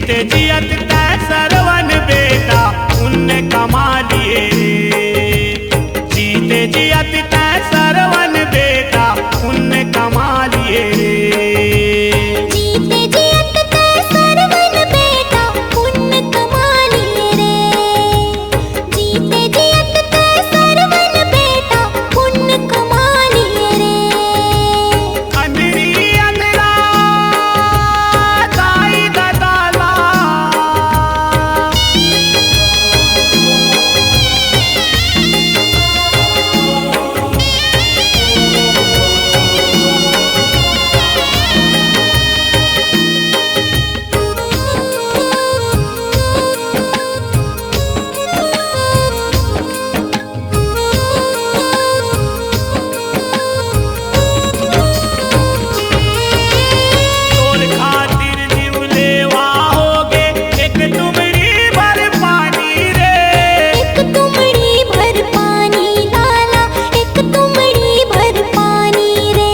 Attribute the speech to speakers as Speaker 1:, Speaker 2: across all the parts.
Speaker 1: जीते जियत तै सरवन बेटा पुण्य कमा लिए रे। जीते जियत तै सरवन बेटा पुण्य कमा लिए रे।
Speaker 2: जीते जियत तै सरवन बेटा पुण्य कमा लिए रे। जीते जियत तै सरवन बेटा पुण्य कमा लिए रे।
Speaker 1: अंधरी अंधरा दाई ददाला तोर खातिर जीव लेवा होगे एक तुमड़ी भर पानी रे।
Speaker 2: एक तुमड़ी भर पानी लाला, एक तुमड़ी भर पानी रे।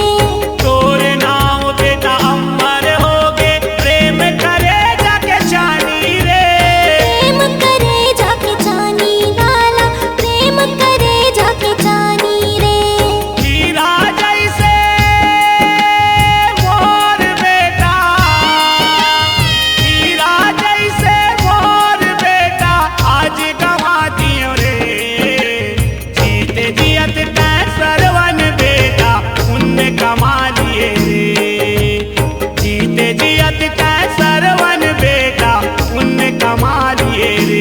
Speaker 1: तोर नाम बेटा अमर होगे प्रेम करे जाके जानी रे।
Speaker 2: प्रेम करे जाके जानी लाला, प्रेम करे जाके जानी रे।
Speaker 1: हीरा जैसे मोर बेटा, हीरा जैसे मोर बेटा आज गवा दियो रे। जीते जियत तै सरवन बेटा पुण्य कमा लिए रे। जीते जियत तै सरवन बेटा पुण्य कमा लिए रे।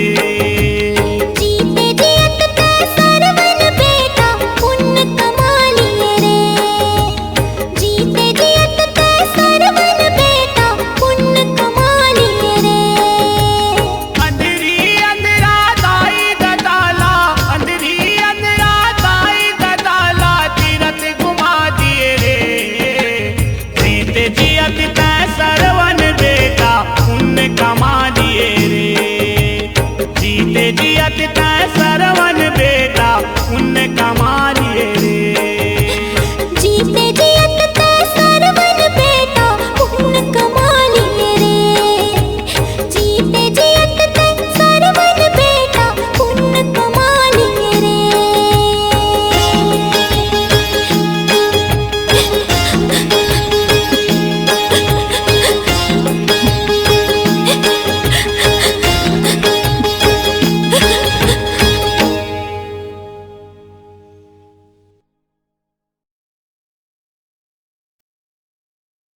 Speaker 2: जीते जियत तै सरवन बेटा पुण्य कमा लिए रे। जीते जियत तै सरवन बेटा पुण्य कमा लिए रे।
Speaker 1: अंधरी अंधरा दाई ददाला, अंधरी अंधरा दाई ददाला तीरथ घुमा दिए रे। जीते जियत तै सरवन बेटा पुण्य कमा